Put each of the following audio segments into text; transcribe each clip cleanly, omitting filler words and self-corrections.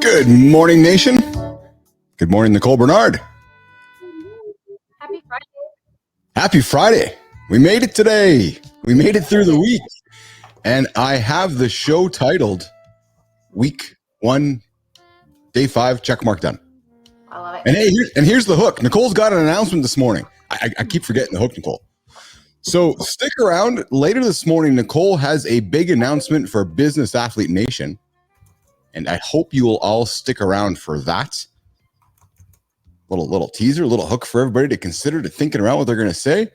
Good morning, nation. Good morning, Nicole Bernard. Happy Friday. Happy Friday. We made it today. We made it through the week. And I have the show titled Week 1, Day 5, checkmark done. I love it. And hey, here's the hook. Nicole's got an announcement this morning. I keep forgetting the hook, Nicole. So stick around. Later this morning, Nicole has a big announcement for Business Athlete Nation. And I hope you will all stick around for that. Little teaser, little hook for everybody to consider, to thinking around what they're going to say.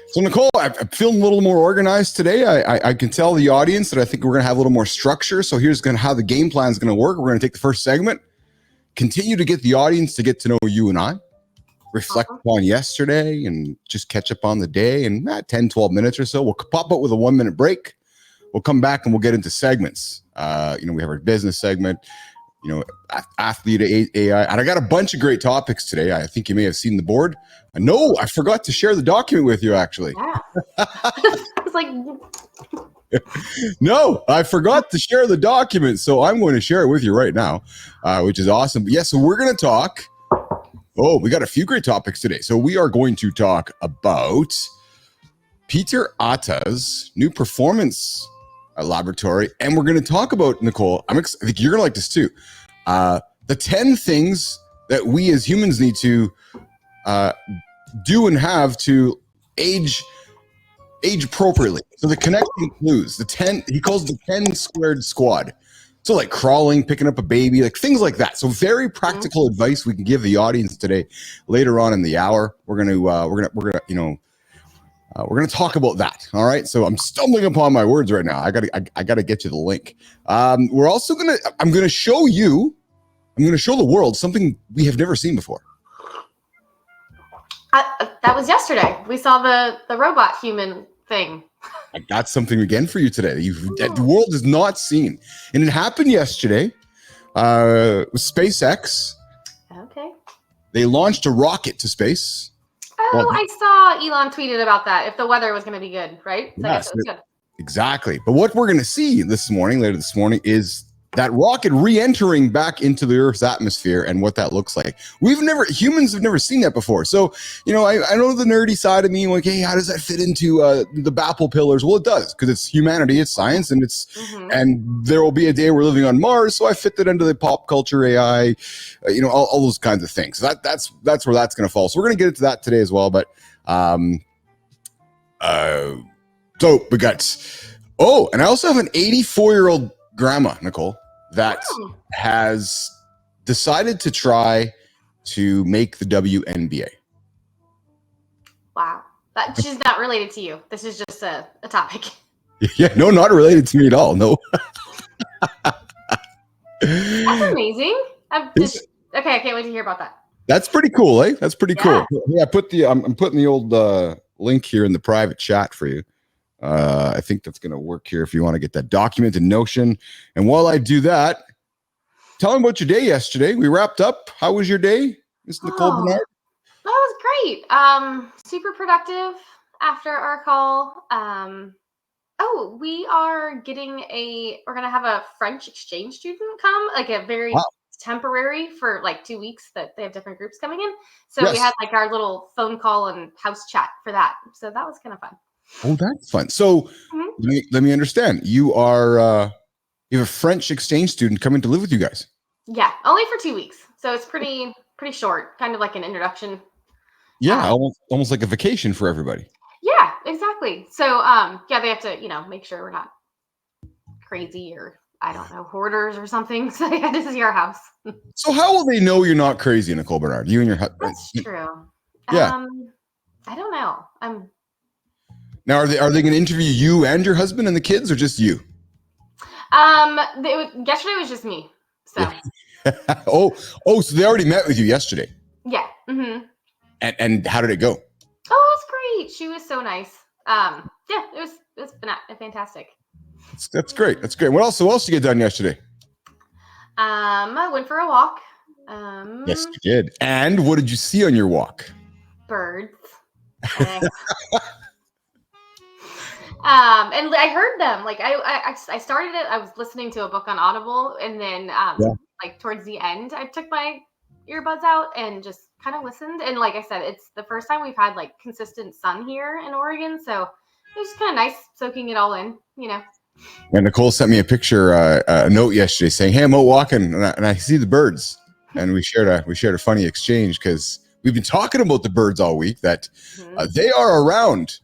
So, Nicole, I'm feeling a little more organized today. I can tell the audience that I think we're going to have a little more structure. So here's how the game plan is going to work. We're going to take the first segment, continue to get the audience to get to know you and I, reflect upon yesterday and just catch up on the day. And 10, 12 minutes or so, we'll pop out with a 1-minute break. We'll come back and we'll get into segments. We have our business segment, athlete AI. And I got a bunch of great topics today. I think you may have seen the board. No, I forgot to share the document with you, actually. Yeah. It's like... No, I forgot to share the document. So I'm going to share it with you right now, which is awesome. But so we're going to talk. Oh, we got a few great topics today. So we are going to talk about Peter Attia's new performance laboratory. And we're going to talk about, Nicole, I think you're going to like this too. The 10 things that we as humans need to do and have to age appropriately. So the connecting clues, the 10, he calls the 10 squared squad. So like crawling, picking up a baby, like things like that. So very practical advice we can give the audience today. Later on in the hour, we're going to talk about that. All right. So I'm stumbling upon my words right now. I gotta get you the link. We're also I'm going to show the world something we have never seen before. That was yesterday. We saw the robot human thing. I got something again for you today that the world has not seen. And it happened yesterday with SpaceX. Okay. They launched a rocket to space. Oh, I saw Elon tweeted about that. If the weather was going to be good, right? So Yes, it was good. Exactly. But what we're going to see later this morning, is that rocket re-entering back into the Earth's atmosphere and what that looks like. Humans have never seen that before. So, I know the nerdy side of me, like, hey, how does that fit into the BAPL pillars? Well, it does, because it's humanity, it's science, and and there will be a day we're living on Mars. So I fit that into the pop culture, AI, all those kinds of things. So that's where that's going to fall. So we're going to get into that today as well. But so we got, and I also have an 84-year-old grandma, Nicole, that has decided to try to make the WNBA. Wow. She's not related to you. This is just a topic. Yeah, no, not related to me at all. No. That's amazing. I can't wait to hear about that. That's pretty cool, eh? That's pretty cool. Yeah, I'm putting the old link here in the private chat for you. I think that's going to work here if you want to get that document in Notion. And while I do that, tell me about your day yesterday. We wrapped up. How was your day, Ms. Nicole Bernard? That was great. Super productive after our call. We are we're going to have a French exchange student come, like a very temporary for like 2 weeks, that they have different groups coming in. So we had like our little phone call and house chat for that. So that was kind of fun. Oh, that's fun. So let me understand. You have a French exchange student coming to live with you guys. Yeah, only for 2 weeks. So it's pretty short, kind of like an introduction. Yeah, almost like a vacation for everybody. Yeah, exactly. So they have to, make sure we're not crazy or I don't know, hoarders or something. So yeah, this is your house. So how will they know you're not crazy, Nicole Bernard? You and your husband. That's true. Yeah. I don't know. Now, are they going to interview you and your husband and the kids, or just you? Yesterday was just me. So. So they already met with you yesterday. Yeah. Mm-hmm. And how did it go? Oh, it was great. She was so nice. It was fantastic. That's great. That's great. What else did you get done yesterday? I went for a walk. Yes, you did. And what did you see on your walk? Birds. And I heard them. Like I started it. I was listening to a book on Audible, and then like towards the end, I took my earbuds out and just kind of listened. And like I said, it's the first time we've had like consistent sun here in Oregon, so it was kind of nice soaking it all in, you know. And Nicole sent me a picture, a note yesterday saying, "Hey, I'm out walking and I see the birds." And we shared a funny exchange because we've been talking about the birds all week. That they are around.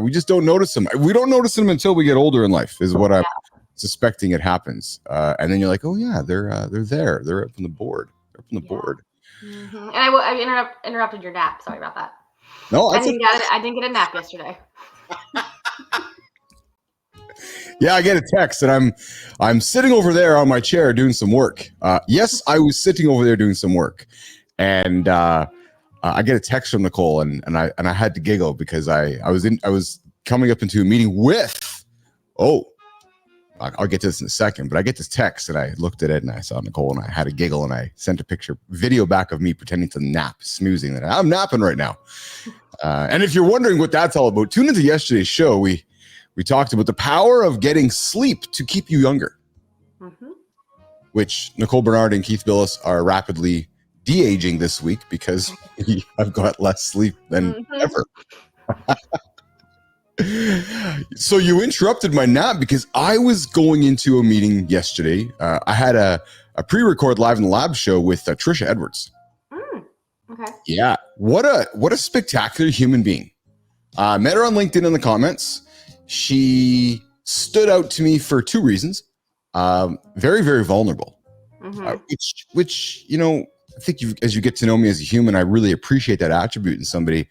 We just don't notice them. We don't notice them until we get older in life. Is what I'm suspecting it happens. And then you're like, "Oh yeah, they're there. They're up on the board. They're up on the board." Mm-hmm. And I interrupted your nap. Sorry about that. No, I didn't get a nap yesterday. Yeah, I get a text and I'm sitting over there on my chair doing some work. Yes, I was sitting over there doing some work, and I get a text from Nicole and I had to giggle because I was coming up into a meeting with. I'll get to this in a second, but I get this text and I looked at it and I saw Nicole and I had a giggle and I sent a video back of me pretending to nap, snoozing that I'm napping right now. And if you're wondering what that's all about, tune into yesterday's show. We talked about the power of getting sleep to keep you younger, which Nicole Bernard and Keith Billis are rapidly de-aging this week because I've got less sleep than ever. So you interrupted my nap because I was going into a meeting yesterday. I had a pre-record live in the lab show with Trisha Edwards. Okay. Yeah. What a spectacular human being. Met her on LinkedIn in the comments. She stood out to me for two reasons. Very, very vulnerable, which, you know, I think as you get to know me as a human, I really appreciate that attribute in somebody.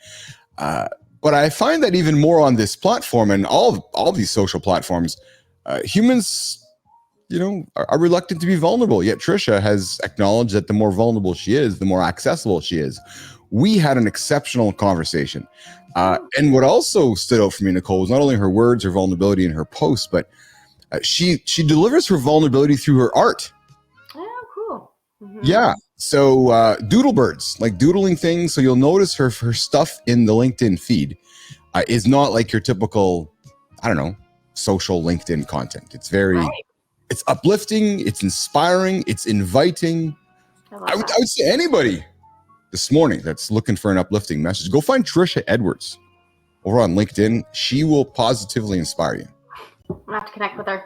But I find that even more on this platform and all these social platforms, humans, you know, are reluctant to be vulnerable. Yet Trisha has acknowledged that the more vulnerable she is, the more accessible she is. We had an exceptional conversation. And what also stood out for me, Nicole, was not only her words, her vulnerability in her posts, but she delivers her vulnerability through her art. Oh, cool. Yeah. So doodle birds, like doodling things. So you'll notice her stuff in the LinkedIn feed is not like your typical, I don't know, social LinkedIn content. It's very, it's uplifting, it's inspiring, it's inviting. I would say anybody this morning that's looking for an uplifting message, go find Trisha Edwards over on LinkedIn. She will positively inspire you. I'll have to connect with her.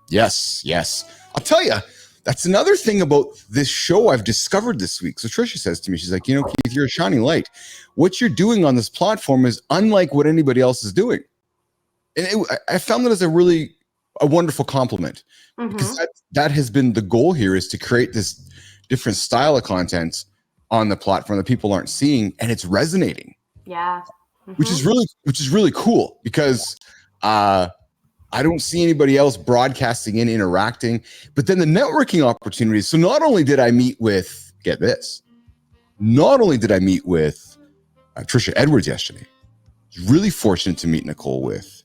Yes. I'll tell you, that's another thing about this show I've discovered this week. So Trisha says to me, she's like, you know, Keith, you're a shining light. What you're doing on this platform is unlike what anybody else is doing. And I found that as a wonderful compliment because that has been the goal here, is to create this different style of content on the platform that people aren't seeing, and it's resonating. Yeah. Which is really cool because I don't see anybody else broadcasting and interacting, but then the networking opportunities. So not only did I meet with, get this, Trisha Edwards yesterday, I was really fortunate to meet Nicole with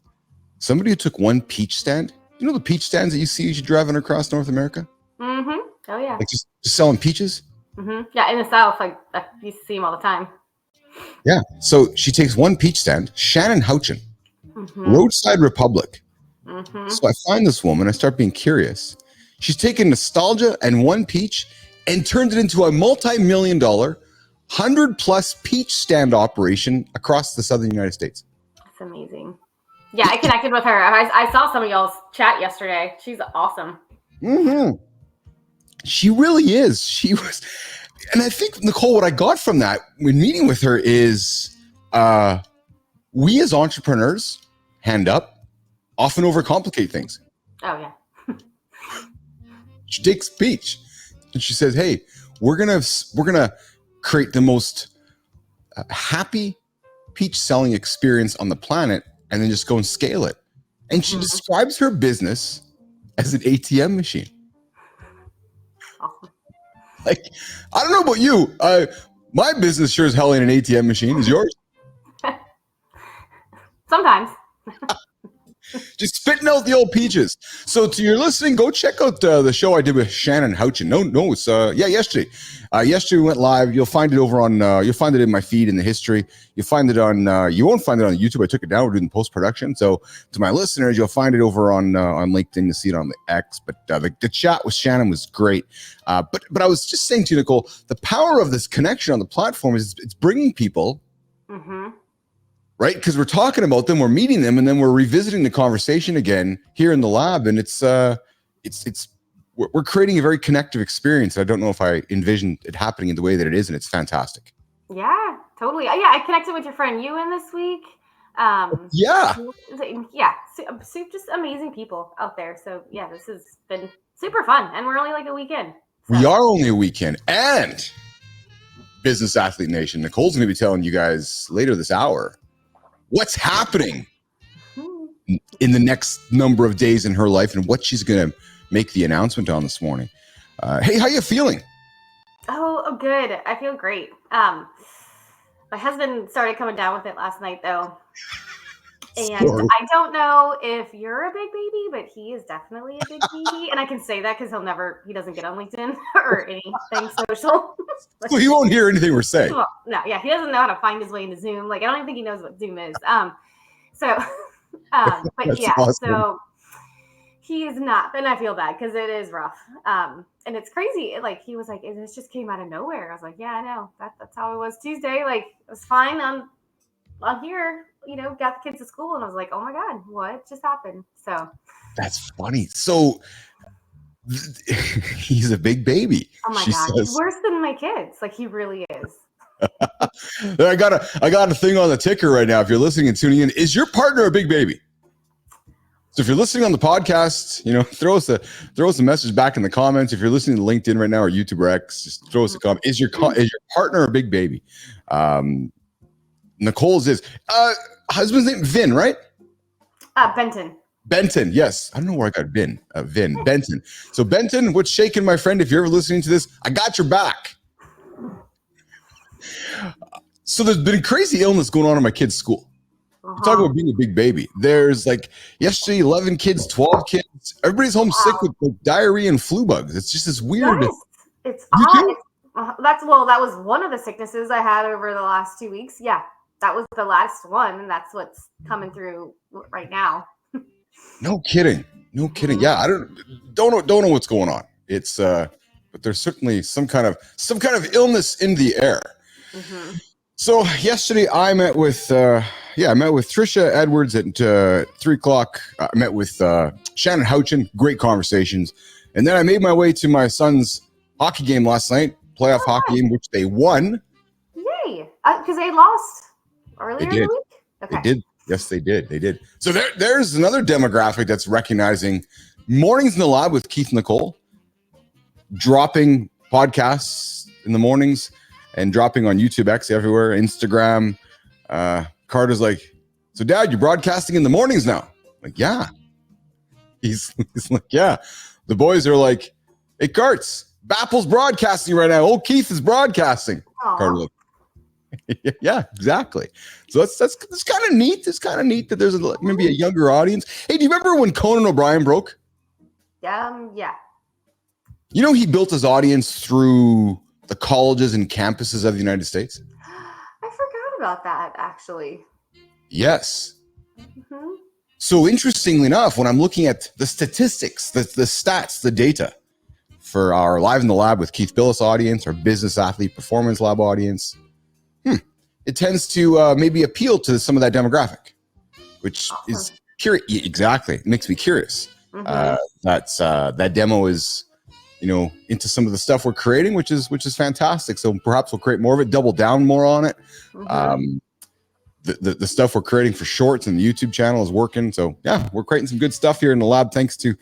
somebody who took one peach stand. You know the peach stands that you see as you're driving across North America? Oh yeah. Like just selling peaches? Yeah, in the South, like you see them all the time. Yeah. So she takes one peach stand, Shannon Houchin, Roadside Republic. So I find this woman, I start being curious. She's taken nostalgia and one peach and turned it into a multi-million-dollar, 100+ peach stand operation across the southern United States. That's amazing. Yeah, I connected with her. I saw some of y'all's chat yesterday. She's awesome. She really is. She was, and I think, Nicole, what I got from that when meeting with her is we as entrepreneurs, hand up, often overcomplicate things. Oh yeah. She takes peach and she says, "Hey, we're gonna create the most happy peach selling experience on the planet, and then just go and scale it." And she describes her business as an ATM machine. Awesome. Like, I don't know about you. My business sure as hell ain't an ATM machine. Is yours? Sometimes. Just spitting out the old peaches. So to your listening, go check out the show I did with Shannon Houchin. No, it's yesterday. Yesterday we went live. You'll find it over on. You'll find it in my feed in the history. You'll find it on. You won't find it on YouTube. I took it down. We're doing post production. So to my listeners, you'll find it over on LinkedIn. You see it on the X. But the chat with Shannon was great. But I was just saying to you, Nicole, the power of this connection on the platform is it's bringing people. Mm-hmm. Right, because we're talking about them, we're meeting them, and then we're revisiting the conversation again here in the lab, and we're creating a very connective experience. I don't know if I envisioned it happening in the way that it is, and it's fantastic. Yeah, totally. Yeah, I connected with your friend Ewan this week. Yeah, just amazing people out there. So yeah, this has been super fun, and we're only like a weekend. So. We are only a weekend, and Business Athlete Nation, Nicole's going to be telling you guys later this hour what's happening in the next number of days in her life and what she's going to make the announcement on this morning. Hey, how you feeling? Oh, good. I feel great. My husband started coming down with it last night, though. And I don't know if you're a big baby, but he is definitely a big baby. And I can say that because he doesn't get on LinkedIn or anything social. So he won't hear anything we're saying. Well, no, yeah, he doesn't know how to find his way into Zoom. Like, I don't even think he knows what Zoom is. But yeah, awesome. So he is not, and I feel bad because it is rough. And it's crazy. Like, he was like, this just came out of nowhere. I was like, yeah, I know. That's how it was Tuesday. Like, it was fine. I'm here, got the kids to school, and I was like, oh my God, what just happened? So that's funny. So he's a big baby. Oh my God, he's worse than my kids. Like, he really is. I got a thing on the ticker right now. If you're listening and tuning in, is your partner a big baby? So if you're listening on the podcast, throw us a message back in the comments. If you're listening to LinkedIn right now or YouTube or X, just throw us a comment. Is your partner a big baby? Nicole's is husband's name Vin, right? Benton, yes. I don't know where I got Vin. Benton. So Benton, what's shaking, my friend? If you're ever listening to this, I got your back. So there's been a crazy illness going on in my kid's school. You talk about being a big baby. There's like yesterday, 11 kids, 12 kids. Everybody's home sick with diarrhea and flu bugs. It's just this weird. Yes, it's odd. That was one of the sicknesses I had over the last 2 weeks. Yeah. That was the last one, and that's what's coming through right now. No kidding. Yeah, I don't know what's going on. It's but there's certainly some kind of illness in the air. Mm-hmm. So yesterday I met with Trisha Edwards at 3:00. I met with Shannon Houchin. Great conversations, and then I made my way to my son's hockey game last night, playoff hockey game, which they won. Yay! Because they lost. Earlier in the week? Okay. They did. Yes, they did. So there's another demographic that's recognizing Mornings in the Lab with Keith and Nicole, dropping podcasts in the mornings and dropping on YouTube, X, everywhere, Instagram. Carter's like, so Dad, you're broadcasting in the mornings now? I'm like, yeah. He's like, yeah. The boys are like, hey, Carts, BAPL's broadcasting right now. Old Keith is broadcasting. Aww. Carter like, yeah, exactly. So that's kind of neat. It's kind of neat that there's maybe a younger audience. Hey, do you remember when Conan O'Brien broke? Yeah. He built his audience through the colleges and campuses of the United States. I forgot about that, actually. Yes. Mm-hmm. So interestingly enough, when I'm looking at the statistics, the stats, the data for our Live in the Lab with Keith Billis audience, our Business Athlete Performance Lab audience, it tends to maybe appeal to some of that demographic, which is curious. Exactly. It makes me curious. Mm-hmm. That demo is, into some of the stuff we're creating, which is fantastic. So perhaps we'll create more of it, double down more on it. Mm-hmm. The stuff we're creating for shorts and the YouTube channel is working. So yeah, we're creating some good stuff here in the lab, thanks to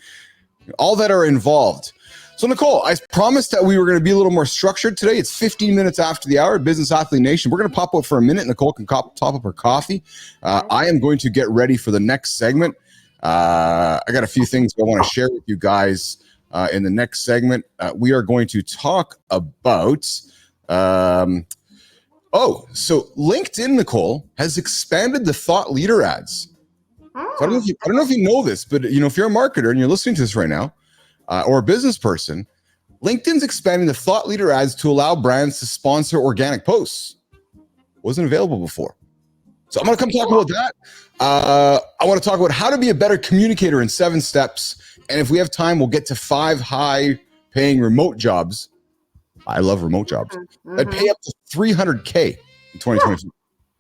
all that are involved. So, Nicole, I promised that we were going to be a little more structured today. It's 15 minutes after the hour, Business Athlete Nation. We're going to pop up for a minute. Nicole can top up her coffee. I am going to get ready for the next segment. I got a few things I want to share with you guys in the next segment. We are going to talk about... so LinkedIn, Nicole, has expanded the thought leader ads. So I don't know if you know this, but if you're a marketer and you're listening to this right now, or a business person, LinkedIn's expanding the thought leader ads to allow brands to sponsor organic posts. Wasn't available before. So I'm going to come talk about that. I want to talk about how to be a better communicator in 7 steps. And if we have time, we'll get to 5 high-paying remote jobs. I love remote jobs. That pay up to $300K in 2024.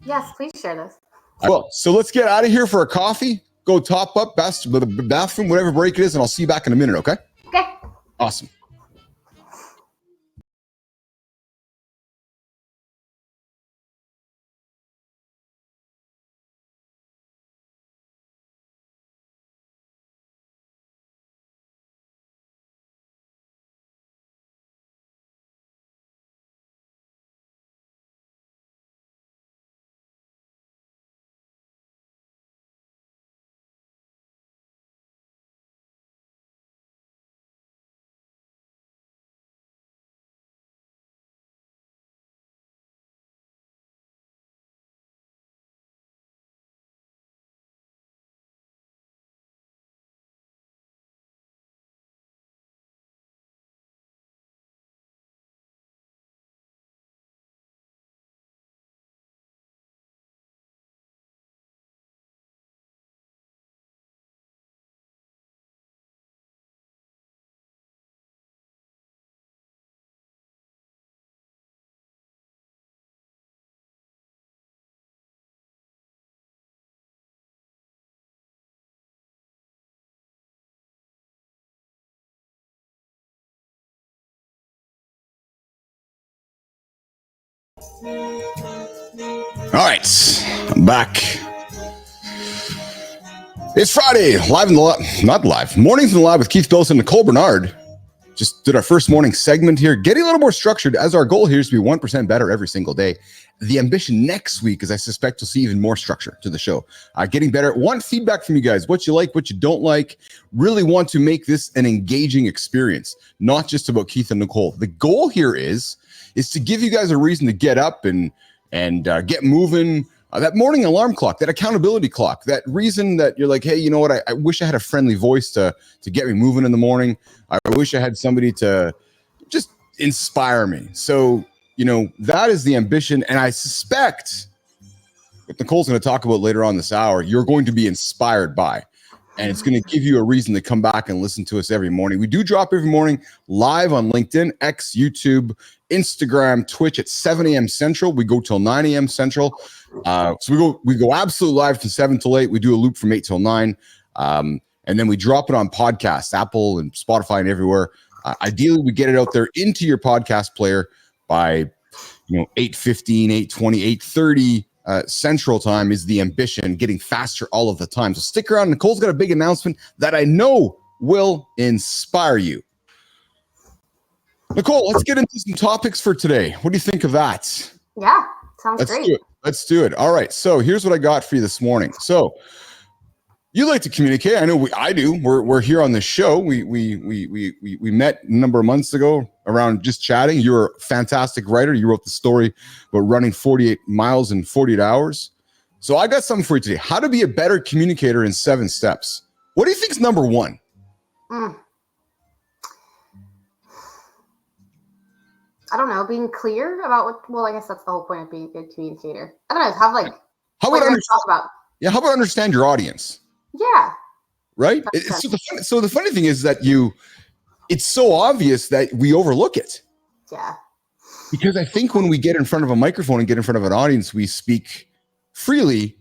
Yes, please share this. Well, so let's get out of here for a coffee. Go top up, bathroom, whatever break it is, and I'll see you back in a minute, okay? Okay. Awesome. All right, I'm back. It's Friday, live in the not live, mornings in the lab with Keith Billis and Nicole Bernard. Just did our first morning segment here, getting a little more structured as our goal here is to be 1% better every single day. The ambition next week is I suspect you'll see even more structure to the show. Getting better. Want feedback from you guys, what you like, what you don't like. Really want to make this an engaging experience, not just about Keith and Nicole. The goal here is to give you guys a reason to get up and get moving. That morning alarm clock, that accountability clock, that reason that you're like, hey, you know what? I wish I had a friendly voice to get me moving in the morning. I wish I had somebody to just inspire me. So, that is the ambition. And I suspect what Nicole's going to talk about later on this hour, you're going to be inspired by. And it's going to give you a reason to come back and listen to us every morning. We do drop every morning live on LinkedIn, X, YouTube, Instagram, Twitch at 7 a.m. Central. We go till 9 a.m. Central. So we go absolutely live from 7 till 8. We do a loop from 8 till 9. And then we drop it on podcasts, Apple and Spotify and everywhere. Ideally, we get it out there into your podcast player by 8:15, 8:20, 8:30 Central Time is the ambition, getting faster all of the time. So stick around. Nicole's got a big announcement that I know will inspire you. Nicole, let's get into some topics for today. What do you think of that? Yeah, sounds great. Let's do it. All right. So here's what I got for you this morning. So you like to communicate. I know I do. We're here on the show. We met a number of months ago around just chatting. You're a fantastic writer. You wrote the story about running 48 miles in 48 hours. So I got something for you today. How to be a better communicator in 7 steps. What do you think is number 1? I don't know, being clear about I guess that's the whole point of being a good communicator. I don't know, have how about understand your audience? Yeah. Right? So the funny thing is that it's so obvious that we overlook it. Yeah. Because I think when we get in front of a microphone and get in front of an audience, we speak freely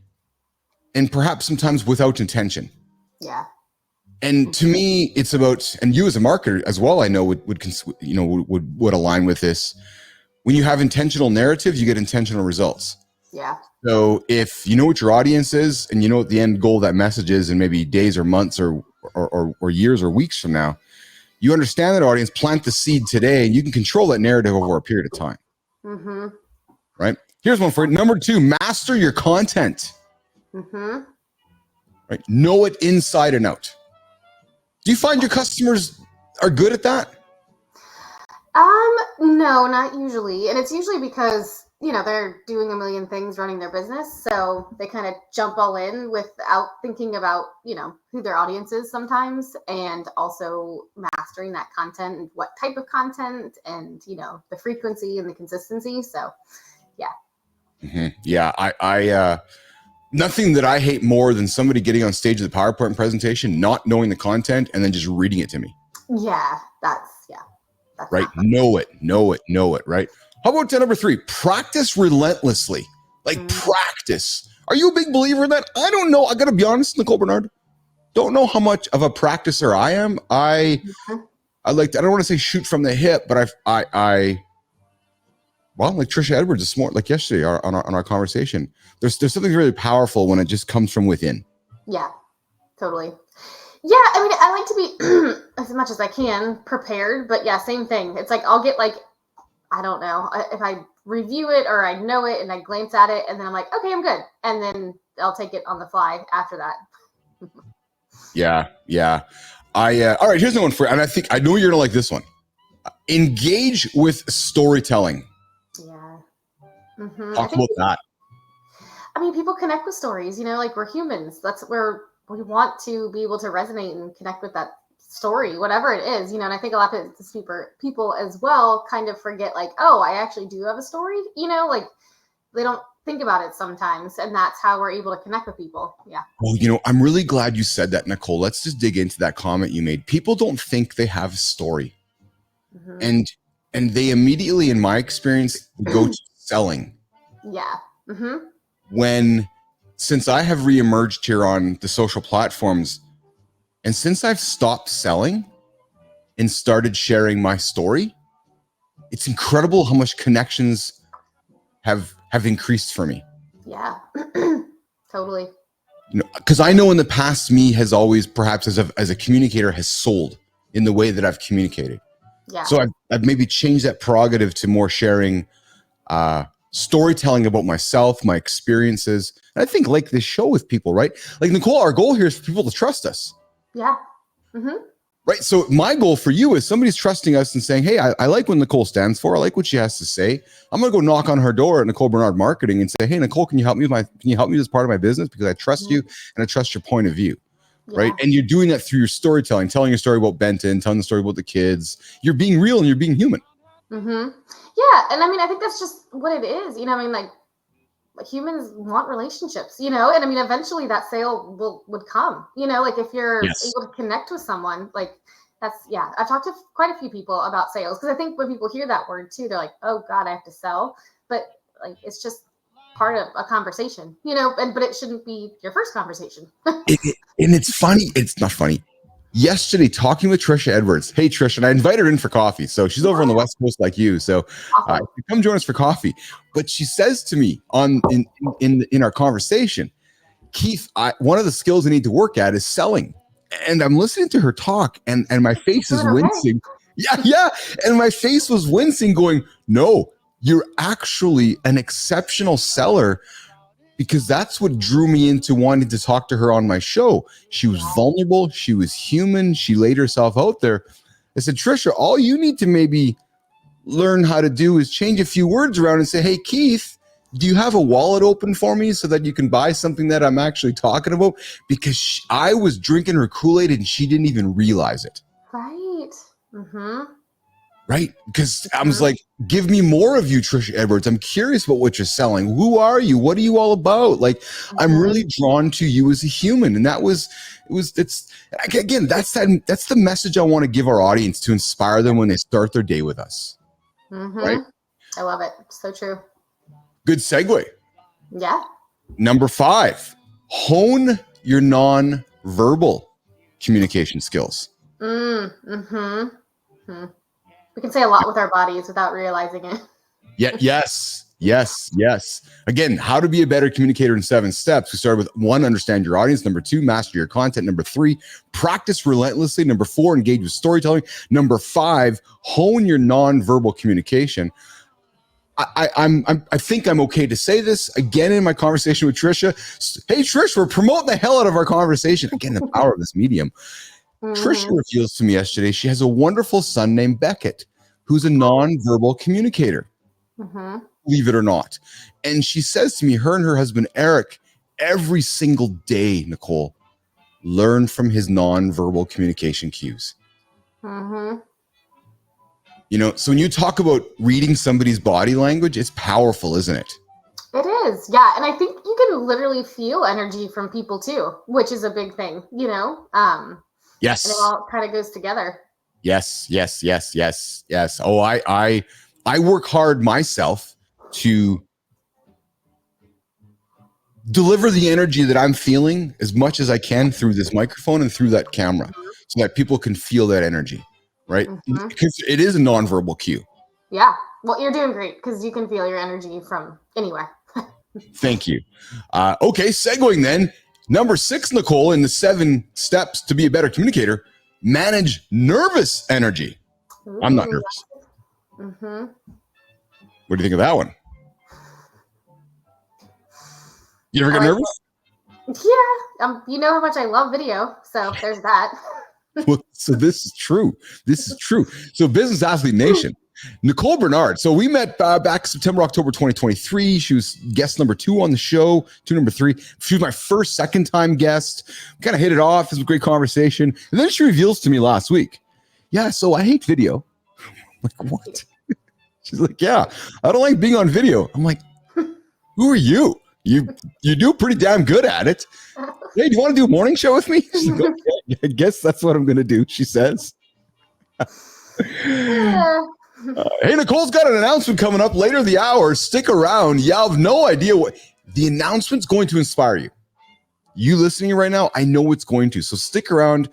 and perhaps sometimes without intention. Yeah. And to me, it's about, and you as a marketer as well, I know would align with this. When you have intentional narrative, you get intentional results. Yeah. So if you know what your audience is and you know what the end goal of that message is in maybe days or months or years or weeks from now, you understand that audience, plant the seed today, and you can control that narrative over a period of time. Mm-hmm. Right? Here's one for you. Number 2, master your content. Mm-hmm. Right? Know it inside and out. Do you find your customers are good at that? No, not usually. And it's usually because they're doing a million things running their business. So they kind of jump all in without thinking about, who their audience is sometimes, and also mastering that content and what type of content and, the frequency and the consistency. So, yeah. Mm-hmm. Yeah. Nothing that I hate more than somebody getting on stage at the PowerPoint presentation, not knowing the content, and then just reading it to me. Yeah. That's right. Know it. Right. How about number 3? Practice relentlessly. Practice. Are you a big believer in that? I don't know. I got to be honest, Nicole Bernard. Don't know how much of a practicer I am. I like to, I don't want to say shoot from the hip, but well, like Trisha Edwards this morning, like yesterday on our conversation, there's something really powerful when it just comes from within. Yeah, totally. Yeah, I mean, I like to be as much as I can prepared, but yeah, same thing. It's like I'll get I don't know, if I review it or I know it and I glance at it and then I'm like, okay, I'm good. And then I'll take it on the fly after that. Yeah. All right, here's the one for you. And I know you're gonna like this one. Engage with storytelling. Yeah. Talk about that. I mean, people connect with stories, we're humans. That's where we want to be able to resonate and connect with that story, whatever it is, and I think a lot of people as well kind of forget, oh, I actually do have a story, they don't think about it sometimes, and that's how we're able to connect with people. Yeah. Well, I'm really glad you said that, Nicole. Let's just dig into that comment you made. People don't think they have a story. And they immediately, in my experience, go to selling. Yeah. Since I have reemerged here on the social platforms, and since I've stopped selling and started sharing my story, it's incredible how much connections have increased for me. Yeah. Totally. Because I know in the past, me has always, perhaps as a communicator, has sold in the way that I've communicated. Yeah. So I've maybe changed that prerogative to more sharing storytelling about myself, my experiences. And I think like this show with people, right? Like Nicole, our goal here is for people to trust us. Yeah. Right. So my goal for you is somebody's trusting us and saying, hey, I like what Nicole stands for. I like what she has to say. I'm going to go knock on her door at Nicole Bernard Marketing and say, hey, Nicole, can you help me with this part of my business? Because I trust you and I trust your point of view. Yeah. Right. And you're doing that through your storytelling, telling your story about Benton, telling the story about the kids. You're being real and you're being human. Yeah. And I mean, I think that's just what it is. Humans want relationships, and I mean, eventually that sale would come, if you're able to connect with someone, I've talked to quite a few people about sales, because I think when people hear that word too, they're like, oh God, I have to sell. But it's just part of a conversation, but it shouldn't be your first conversation. And it's funny. It's not funny. Yesterday, talking with Trisha Edwards. Hey, Trisha, and I invited her in for coffee. So she's over on the West Coast like you. So come join us for coffee. But she says to me in our conversation, Keith, one of the skills I need to work at is selling. And I'm listening to her talk, and my face is wincing. Yeah. And my face was wincing, going, no, you're actually an exceptional seller. Because that's what drew me into wanting to talk to her on my show. She was vulnerable. She was human. She laid herself out there. I said, Trisha, all you need to maybe learn how to do is change a few words around and say, hey, Keith, do you have a wallet open for me so that you can buy something that I'm actually talking about? Because I was drinking her Kool-Aid and she didn't even realize it. Right. Right? Because I was like, give me more of you, Trisha Edwards. I'm curious about what you're selling. Who are you? What are you all about? I'm really drawn to you as a human. And that's the message I want to give our audience to inspire them when they start their day with us. Right? I love it. So true. Good segue. Yeah. Number 5, hone your non-verbal communication skills. We can say a lot with our bodies without realizing it. Yes. Again, how to be a better communicator in 7 steps. We started with 1, understand your audience. Number 2, master your content. Number 3, practice relentlessly. Number 4, engage with storytelling. Number 5, hone your nonverbal communication. I think I'm okay to say this again in my conversation with Trisha. Hey, Trish, we're promoting the hell out of our conversation. Again, the power of this medium. Trisha reveals to me yesterday she has a wonderful son named Beckett, who's a nonverbal communicator. believe it or not. And she says to me, her and her husband, Eric, every single day, Nicole, learn from his nonverbal communication cues. Mm-hmm. You know, so when you talk about reading somebody's body language, it's powerful, isn't it? It is, yeah. And I think you can literally feel energy from people too, which is a big thing, you know? Yes. And it all kind of goes together. Yes. Oh, I work hard myself to deliver the energy that I'm feeling as much as I can through this microphone and through that camera so that people can feel that energy, right? Mm-hmm. Because it is a nonverbal cue. Yeah. Well, you're doing great because you can feel your energy from anywhere. Thank you. Okay, segueing then. Number 6, Nicole, in the 7 steps to be a better communicator, manage nervous energy. Ooh. I'm not nervous. Mm-hmm. What do you think of that one? You ever get nervous? Yeah. You know how much I love video, so there's that. Well, so this is true. So Business Athlete Nation, Nicole Bernard. So we met back September, October 2023. She was guest number 2 on the show, number 3. She was my first second-time guest. Kind of hit it off. It was a great conversation. And then she reveals to me last week, yeah, so I hate video. I'm like, what? She's like, yeah, I don't like being on video. I'm like, who are you? You do pretty damn good at it. Hey, do you want to do a morning show with me? She's like, okay, I guess that's what I'm going to do, she says. Hey, Nicole's got an announcement coming up later in the hour. Stick around. You have no idea what the announcement's going to inspire you. You listening right now, I know it's going to. So stick around.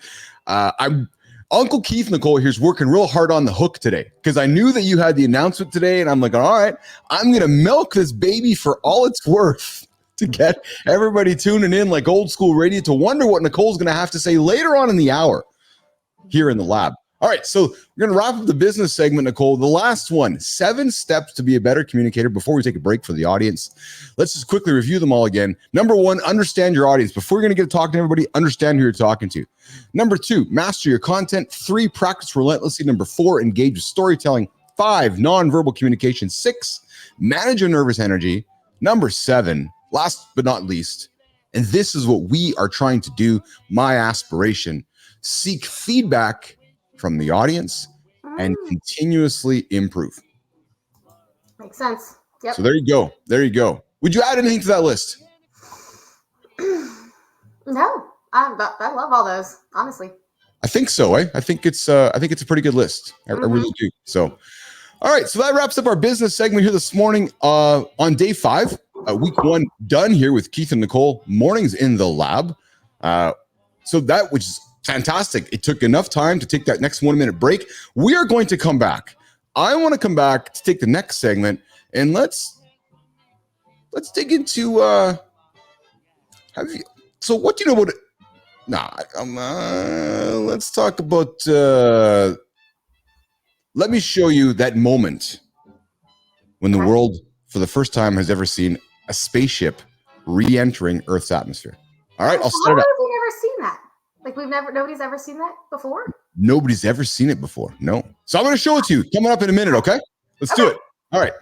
Uncle Keith, Nicole, here's working real hard on the hook today because I knew that you had the announcement today, and I'm like, all right, I'm going to milk this baby for all it's worth to get everybody tuning in like old school radio to wonder what Nicole's going to have to say later on in the hour here in the lab. All right, so we're going to wrap up the business segment, Nicole. The last one, 7 steps to be a better communicator before we take a break for the audience. Let's just quickly review them all again. Number 1, understand your audience. Before you're going to get to talk to everybody, understand who you're talking to. Number 2, master your content. 3, practice relentlessly. Number 4, engage with storytelling. 5, nonverbal communication. 6, manage your nervous energy. Number 7, last but not least, and this is what we are trying to do, my aspiration, seek feedback from the audience and continuously improve. Makes sense. Yep. So there you go. Would you add anything to that list? No, I love all those, honestly. I think so. I think it's a pretty good list. I really do. So, all right. So that wraps up our business segment here this morning. On day 5, week 1 done here with Keith and Nicole. Mornings in the lab. So that which is fantastic. It took enough time to take that next 1-minute break. We are going to come back. I want to come back to take the next segment and let's dig into so what do you know about let's talk about let me show you that moment when the world for the first time has ever seen a spaceship re-entering Earth's atmosphere. All right, I'll set it up. How have we never seen that? Like nobody's ever seen that before? Nobody's ever seen it before. No. So I'm going to show it to you coming up in a minute, okay? Let's do it. All right.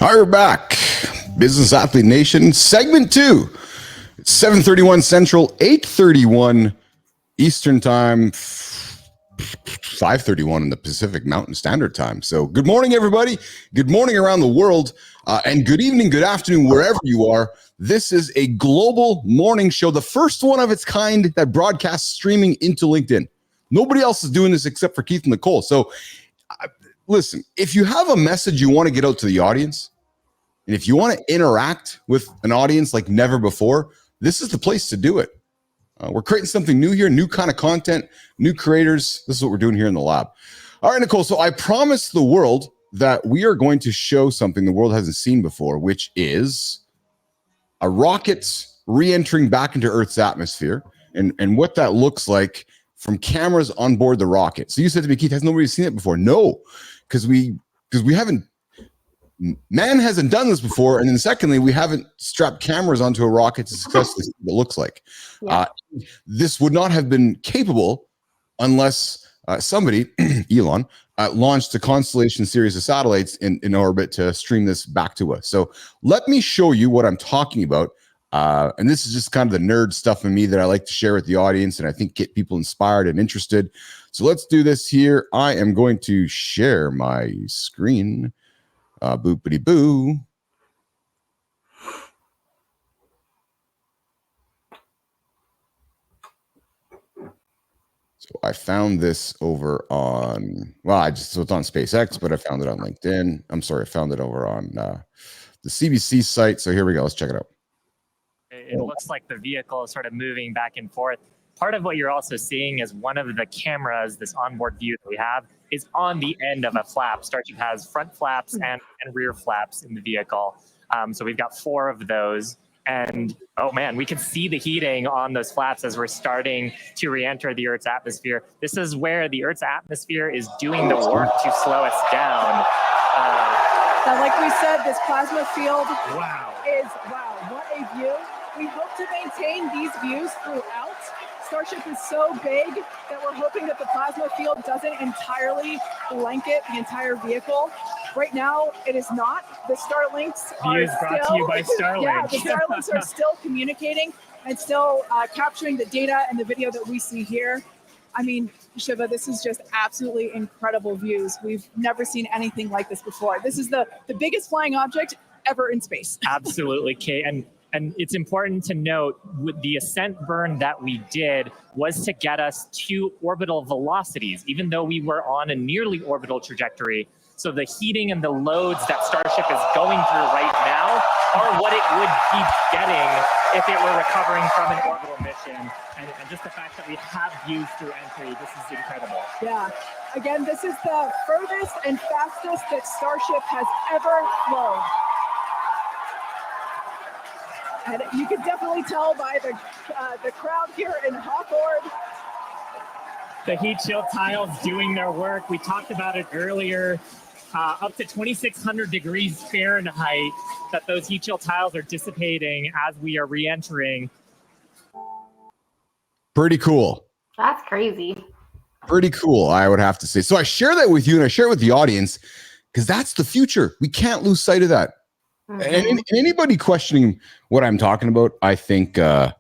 All right, we're back. Business Athlete Nation, segment 2. It's 7:31 Central, 8:31 Eastern Time, 5:31 in the Pacific Mountain Standard Time. So good morning, everybody. Good morning around the world, and good evening, good afternoon, wherever you are. This is a global morning show, the first one of its kind that broadcasts streaming into LinkedIn. Nobody else is doing this except for Keith and Nicole. So listen, if you have a message you want to get out to the audience, and if you want to interact with an audience like never before, this is the place to do it. We're creating something new here, new kind of content, new creators. This is what we're doing here in the lab. All right, Nicole. So I promised the world that we are going to show something the world hasn't seen before, which is a rocket re-entering back into Earth's atmosphere and what that looks like from cameras on board the rocket. So you said to me, Keith, has nobody seen it before? No, because we haven't. Man hasn't done this before, and then secondly, we haven't strapped cameras onto a rocket to successfully see what it looks like. Yeah. This would not have been capable unless somebody, Elon, launched a constellation series of satellites in orbit to stream this back to us. So let me show you what I'm talking about. And this is just kind of the nerd stuff in me that I like to share with the audience, and I think get people inspired and interested. So let's do this here. I am going to share my screen. Boopity boo. So I found this over on, so it's on SpaceX, but I found it on LinkedIn. I'm sorry, I found it over on the CBC site. So here we go. Let's check it out. It looks like the vehicle is sort of moving back and forth. Part of what you're also seeing is one of the cameras, this onboard view that we have, is on the end of a flap. Starship has front flaps and rear flaps in the vehicle. So we've got 4 of those. And oh man, we can see the heating on those flaps as we're starting to re-enter the Earth's atmosphere. This is where the Earth's atmosphere is doing the work to slow us down. So like we said, this plasma field wow, what a view. We hope to maintain these views throughout. Starship is so big that we're hoping that the plasma field doesn't entirely blanket the entire vehicle. Right now, it is not. The Starlinks are still brought to you by Starlink. Yeah, the Starlinks are still communicating and still capturing the data and the video that we see here. I mean, Shiva, this is just absolutely incredible views. We've never seen anything like this before. This is the biggest flying object ever in space. Absolutely, Kate. And it's important to note, with the ascent burn that we did was to get us to orbital velocities, even though we were on a nearly orbital trajectory. So the heating and the loads that Starship is going through right now are what it would be getting if it were recovering from an orbital mission. And just the fact that we have views through entry, this is incredible. Yeah. Again, this is the furthest and fastest that Starship has ever flown. And you can definitely tell by the crowd here in Hawthorne. The heat shield tiles doing their work. We talked about it earlier. Up to 2,600 degrees Fahrenheit that those heat shield tiles are dissipating as we are re-entering. Pretty cool. That's crazy. Pretty cool, I would have to say. So I share that with you and I share it with the audience because that's the future. We can't lose sight of that. Mm-hmm. And anybody questioning what I'm talking about, I think is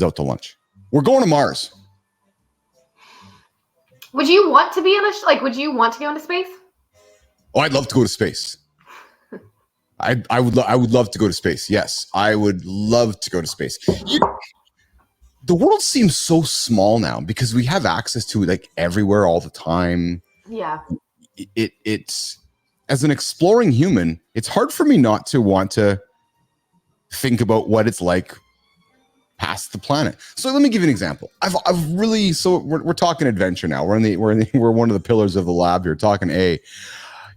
out to lunch. We're going to Mars. Would you want to be in would you want to go into space? Oh, I'd love to go to space. I would love to go to space. Yes, I would love to go to space. The world seems so small now because we have access to it like everywhere all the time. Yeah. It's as an exploring human, it's hard for me not to want to think about what it's like past the planet. So let me give you an example. I've really, so we're talking adventure now. We're one of the pillars of the lab here, talking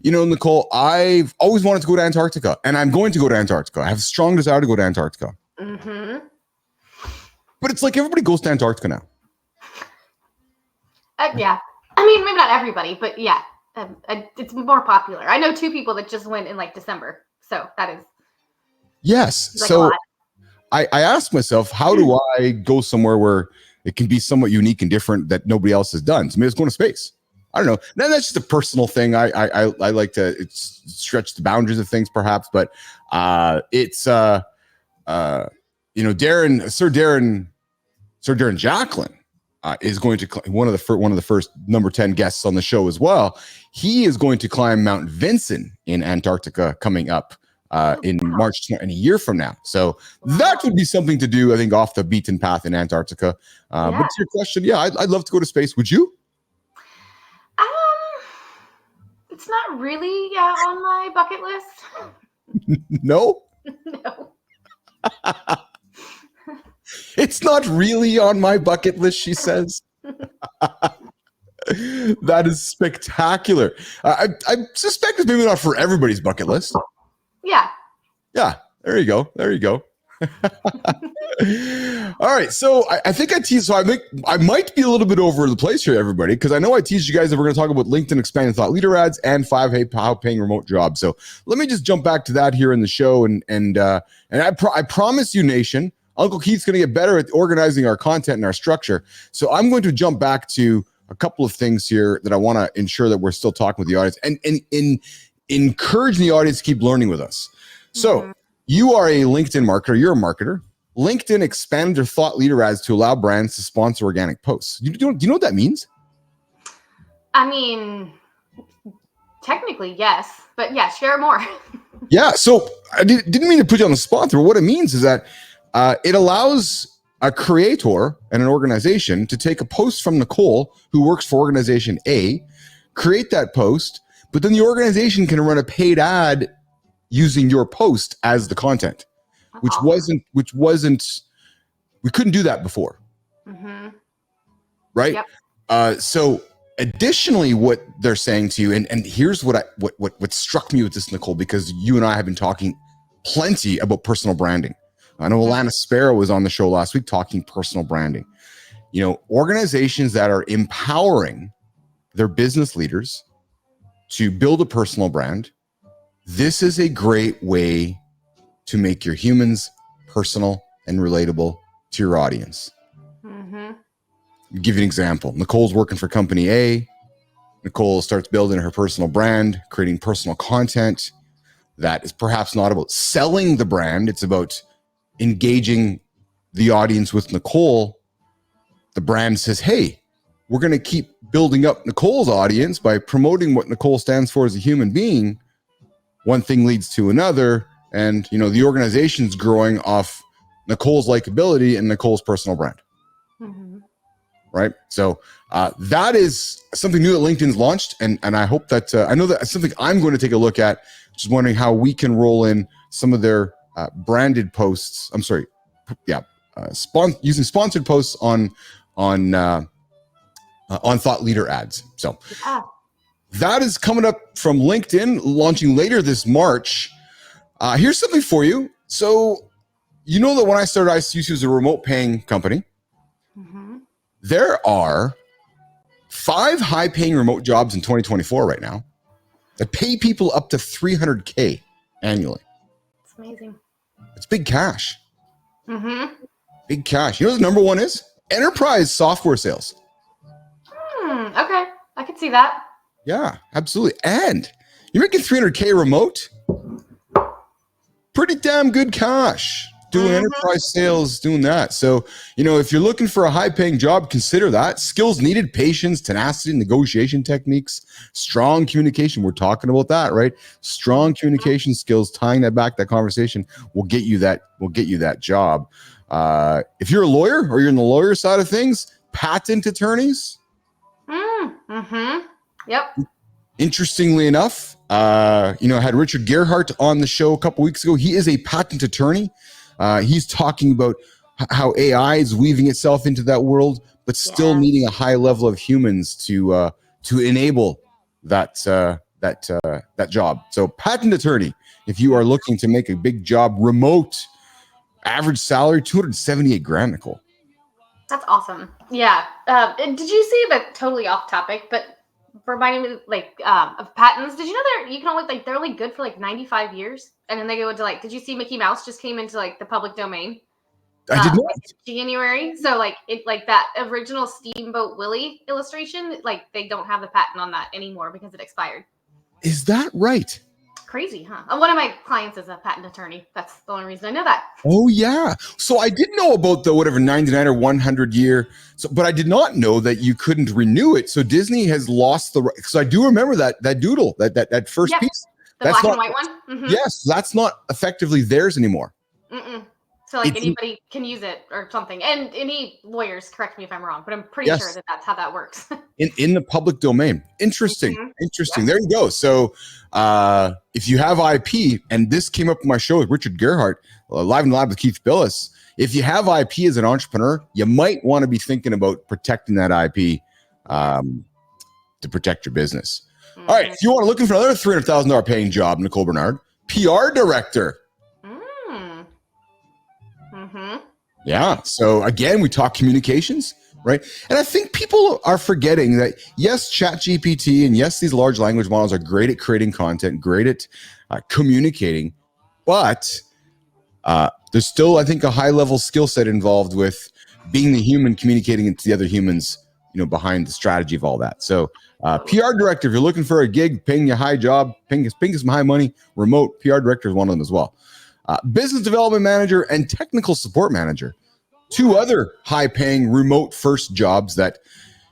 Nicole, I've always wanted to go to Antarctica, and I'm going to go to Antarctica. I have a strong desire to go to Antarctica. Mm-hmm. But it's like everybody goes to Antarctica now. Yeah. I mean, maybe not everybody, but yeah. It's more popular. I know 2 people that just went in December. So that is. Yes. So I asked myself, how do I go somewhere where it can be somewhat unique and different that nobody else has done? So maybe it's going to space. I don't know. Then that's just a personal thing. I like to stretch the boundaries of things, perhaps, but it's Sir Darren Jacklin is going to one of the first number 10 guests on the show as well. He is going to climb Mount Vinson in Antarctica coming up in March, in a year from now. So that would be something to do, I think, off the beaten path in Antarctica. But to your question, yeah, I'd love to go to space. Would you? It's not really on my bucket list. No? No. It's not really on my bucket list, she says. That is spectacular. I suspect it's maybe not for everybody's bucket list. Yeah. Yeah, there you go. All right, so I think I teased. So I might be a little bit over the place here, everybody, because I know I teased you guys that we're going to talk about LinkedIn expanding thought leader ads and 5 high-paying remote jobs. So let me just jump back to that here in the show, and I promise you, nation, Uncle Keith's going to get better at organizing our content and our structure. So I'm going to jump back to a couple of things here that I want to ensure that we're still talking with the audience and encouraging the audience to keep learning with us. So you are a LinkedIn marketer. You're a marketer. LinkedIn expanded their thought leader ads to allow brands to sponsor organic posts. Do you know what that means? I mean, technically, yes. But yeah, share more. Yeah. So I didn't mean to put you on the spot there. But what it means is that it allows a creator and an organization to take a post from Nicole, who works for organization A, create that post, but then the organization can run a paid ad using your post as the content, which wasn't we couldn't do that before. Right? Yep. So additionally, what they're saying to you, and here's what struck me with this, Nicole, because you and I have been talking plenty about personal branding. I know Alana Sparrow was on the show last week talking personal branding. You know, organizations that are empowering their business leaders to build a personal brand, this is a great way to make your humans personal and relatable to your audience. I'll give you an example. Nicole's working for company A. Nicole starts building her personal brand, creating personal content that is perhaps not about selling the brand. It's about engaging the audience with Nicole. The brand says, hey, we're going to keep building up Nicole's audience by promoting what Nicole stands for as a human being. One thing leads to another. And, you know, the organization's growing off Nicole's likability and Nicole's personal brand. Right. So that is something new that LinkedIn's launched. And I hope that I know that's something I'm going to take a look at. Just wondering how we can roll in some of their branded posts. I'm sorry. Yeah. Using sponsored posts on thought leader ads. So that is coming up from LinkedIn, launching later this March. Here's something for you. So you know that when I started, I used to use a remote paying company. There are 5 high paying remote jobs in 2024 right now that pay people up to $300K annually. It's amazing. It's big cash. Big cash. You know what the number one is? Enterprise software sales. Okay. I could see that. Yeah, absolutely. And you're making $300K remote. Pretty damn good cash. Doing enterprise sales, doing that. So, you know, if you're looking for a high-paying job, consider that. Skills needed: patience, tenacity, negotiation techniques, strong communication. We're talking about that, right? Strong communication skills, tying that back, that conversation will get you that job. If you're a lawyer or you're in the lawyer side of things, patent attorneys. Yep. Interestingly enough, I had Richard Gerhardt on the show a couple weeks ago. He is a patent attorney. He's talking about how AI is weaving itself into that world, but still needing a high level of humans to enable that job. So, patent attorney, if you are looking to make a big job remote, average salary $278,000, Nicole. That's awesome. Yeah. And did you see, but totally off topic, but reminding me of patents? Did you know they're only good for 95 years, and then they go into did you see Mickey Mouse just came into the public domain? I did not. January. So like that original Steamboat Willie illustration, like they don't have the patent on that anymore because it expired. Is that right? Crazy, huh? One of my clients is a patent attorney. That's the only reason I know that. Oh yeah. So I did know about the whatever 99 or 100 year. So, but I did not know that you couldn't renew it. So Disney has lost the right. So I do remember that doodle, that first Yep. piece. The That's black not, and white one. Mm-hmm. Yes, that's not effectively theirs anymore. Mm-mm. So like It's- anybody can use it or something. And any lawyers, correct me if I'm wrong, but I'm pretty Yes. sure that that's how that works. In the public domain. Interesting. Mhm. Interesting. Yep. There you go. So if you have IP, and this came up in my show with Richard Gerhardt, Live in the Lab with Keith Billis, if you have IP as an entrepreneur, you might want to be thinking about protecting that IP to protect your business. Mm-hmm. All right. If you want to looking for another $300,000 paying job, Nicole Bernard, PR director. Mm-hmm. Yeah. So again, we talk communications, right? And I think people are forgetting that yes, ChatGPT and yes, these large language models are great at creating content, great at communicating, but there's still, I think, a high level skill set involved with being the human communicating into the other humans, behind the strategy of all that. So PR director, if you're looking for a gig, paying you a high job, paying some high money, remote, PR director is one of them as well. Business development manager and technical support manager. Two other high-paying remote first jobs that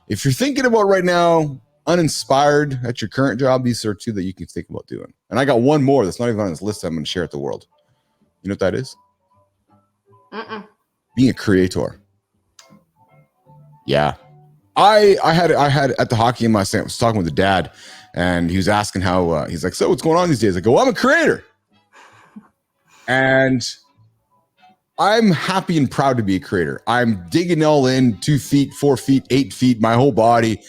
if you're thinking about right now, uninspired at your current job, these are two that you can think about doing. And I got one more that's not even on this list I'm going to share with the world. You know what that is? Mm-mm. Being a creator. Yeah. I had at the hockey game last night, I was talking with the dad, and he was asking how, he's like, so what's going on these days? I go, well, I'm a creator. And I'm happy and proud to be a creator. I'm digging all in 2 feet, 4 feet, 8 feet, my whole body.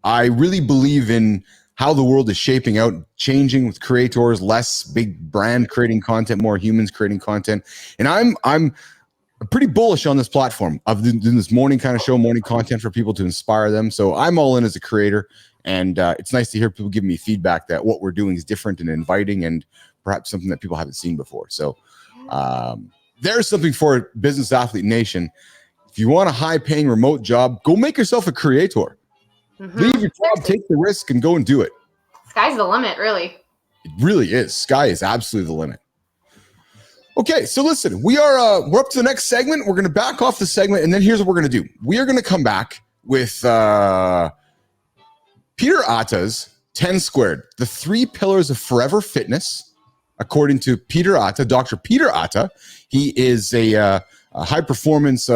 I really believe in how the world is shaping out, changing with creators, less big brand creating content, more humans creating content. And I'm pretty bullish on this platform of doing this morning kind of show, morning content for people to inspire them. So I'm all in as a creator. And it's nice to hear people give me feedback that what we're doing is different and inviting and perhaps something that people haven't seen before. So there's something for Business Athlete Nation. If you want a high-paying remote job, go make yourself a creator. Mm-hmm. Leave your job, take the risk, and go and do it. Sky's the limit, really. It really is. Sky is absolutely the limit. Okay, so listen, we're up to the next segment. We're going to back off the segment, and then here's what we're going to do. We are going to come back with Peter Attia's 10 Squared, the 3 pillars of forever fitness, according to Peter Attia, Dr. Peter Attia. He is a high-performance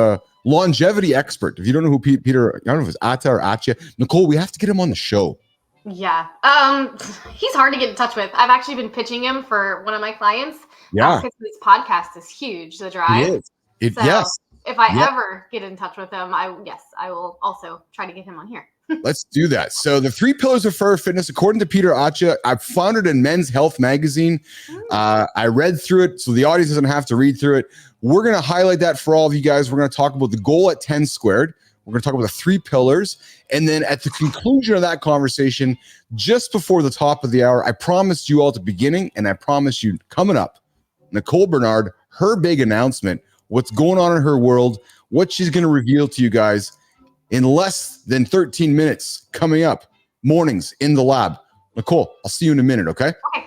longevity expert. If you don't know who Peter, I don't know if it's Attia or Attia. Nicole, we have to get him on the show. Yeah. He's hard to get in touch with. I've actually been pitching him for one of my clients. Yeah. Because this podcast is huge, The Drive. Yes. If I ever get in touch with him, I will also try to get him on here. Let's do that. So the 3 pillars of forever fitness, according to Peter Attia, I found it in Men's Health magazine. I read through it, so the audience doesn't have to read through it. We're going to highlight that for all of you guys. We're going to talk about the goal at 10 Squared. We're going to talk about the 3 pillars. And then at the conclusion of that conversation, just before the top of the hour, I promised you all at the beginning, and I promised you coming up, Nicole Bernard, her big announcement, what's going on in her world, what she's going to reveal to you guys in less than 13 minutes coming up, mornings in the lab. Nicole, I'll see you in a minute, okay? Okay.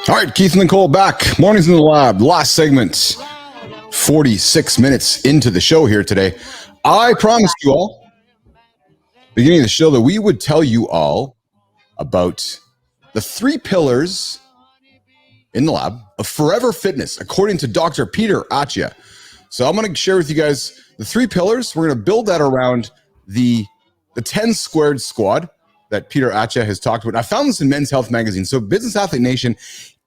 All right, Keith and Nicole back. Mornings in the lab. Last segment. 46 minutes into the show here today. I promised you all, beginning of the show, that we would tell you all about the 3 pillars in the lab of forever fitness, according to Dr. Peter Attia. So I'm going to share with you guys the 3 pillars. We're going to build that around the 10 squared squad that Peter Attia has talked about. I found this in Men's Health magazine. So Business Athlete Nation,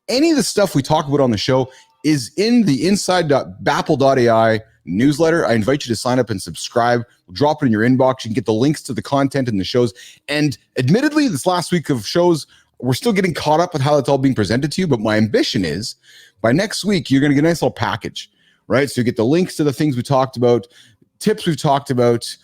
any of the stuff we talk about on the show is in the inside.bapl.ai newsletter. I invite you to sign up and subscribe. We'll drop it in your inbox. You can get the links to the content and the shows. And admittedly, this last week of shows, we're still getting caught up with how it's all being presented to you. But my ambition is by next week, you're going to get a nice little package, right? So you get the links to the things we talked about, tips we've talked about,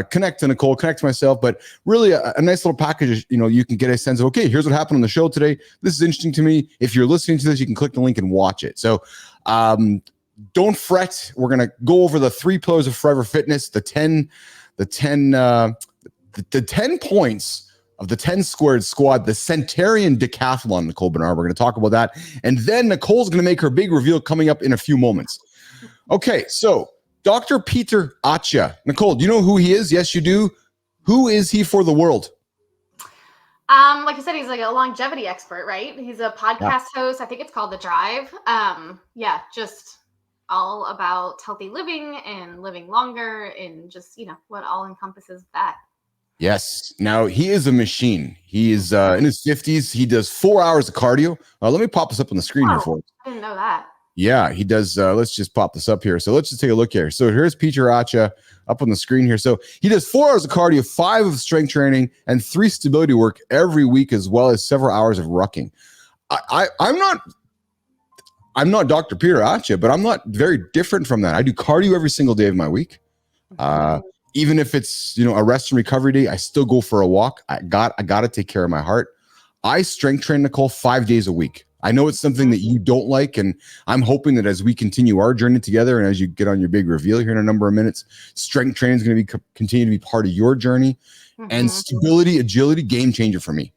connect to Nicole, connect to myself, but really a nice little package. You know, you can get a sense of, okay, here's what happened on the show today. This is interesting to me. If you're listening to this, you can click the link and watch it. So don't fret. We're going to go over the 3 pillars of forever fitness, the 10 points of the 10 squared squad, the Centurion decathlon, Nicole Bernard. We're going to talk about that. And then Nicole's going to make her big reveal coming up in a few moments. Okay, so Dr. Peter Attia. Nicole, do you know who he is? Yes, you do. Who is he for the world? Like I said, he's like a longevity expert, right? He's a podcast host. I think it's called The Drive. Just all about healthy living and living longer and just, what all encompasses that. Yes. Now, he is a machine. He is in his 50s. He does 4 hours of cardio. Let me pop this up on the screen here for you. I didn't know that. Yeah, he does. Let's just pop this up here. So let's just take a look here. So here's Peter Attia up on the screen here. So he does 4 hours of cardio, 5 of strength training, and 3 stability work every week, as well as several hours of rucking. I'm not Dr. Peter Attia, but I'm not very different from that. I do cardio every single day of my week. Even if it's, a rest and recovery day, I still go for a walk. I got to take care of my heart. I strength train, Nicole, 5 days a week. I know it's something that you don't like, and I'm hoping that as we continue our journey together and as you get on your big reveal here in a number of minutes, strength training is going to continue to be part of your journey. And stability, agility, game changer for me.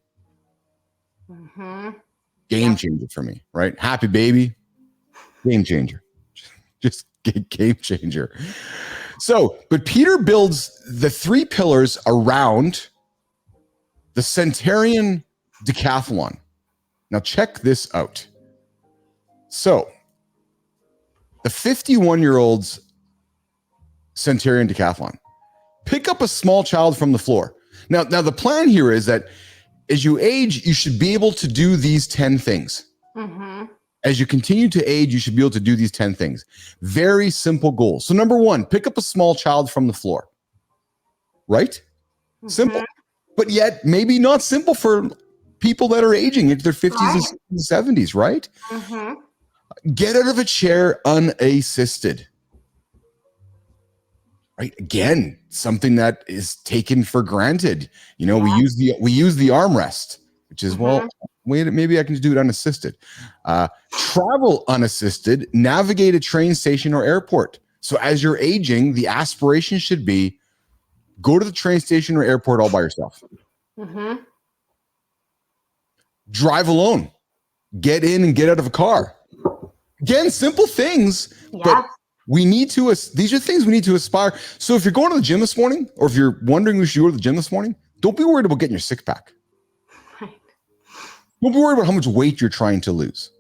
Game changer for me, right? Happy baby, game changer. Just game changer. So, but Peter builds the 3 pillars around the Centurion decathlon. Now, check this out. So, the 51-year-old's Centurion decathlon. Pick up a small child from the floor. Now, the plan here is that as you age, you should be able to do these 10 things. As you continue to age, you should be able to do these 10 things. Very simple goals. So, number 1, pick up a small child from the floor. Right? Simple. But yet, maybe not simple for people that are aging into their 50s and 70s, right? Get out of a chair unassisted. Right? Again, something that is taken for granted. We use the armrest, which is, well, wait, maybe I can do it unassisted. Travel unassisted, navigate a train station or airport. So as you're aging, the aspiration should be go to the train station or airport all by yourself. Drive alone. Get in and get out of a car. Again, simple things, but we need to, these are things we need to aspire. So if you're going to the gym this morning, or if you're wondering if you should go to the gym this morning, don't be worried about getting your six pack. Don't be worried about how much weight you're trying to lose.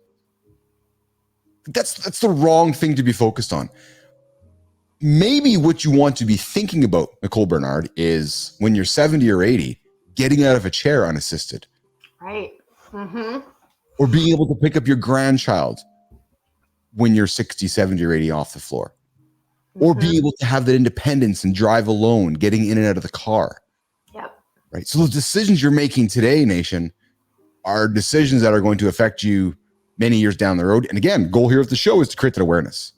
That's the wrong thing to be focused on. Maybe what you want to be thinking about, Nicole Bernard, is when you're 70 or 80, getting out of a chair unassisted. Right. Or being able to pick up your grandchild when you're 60, 70, or 80 off the floor. Or being able to have that independence and drive alone, getting in and out of the car. Yep. Right. So those decisions you're making today, nation, are decisions that are going to affect you many years down the road. And again, goal here of the show is to create that awareness.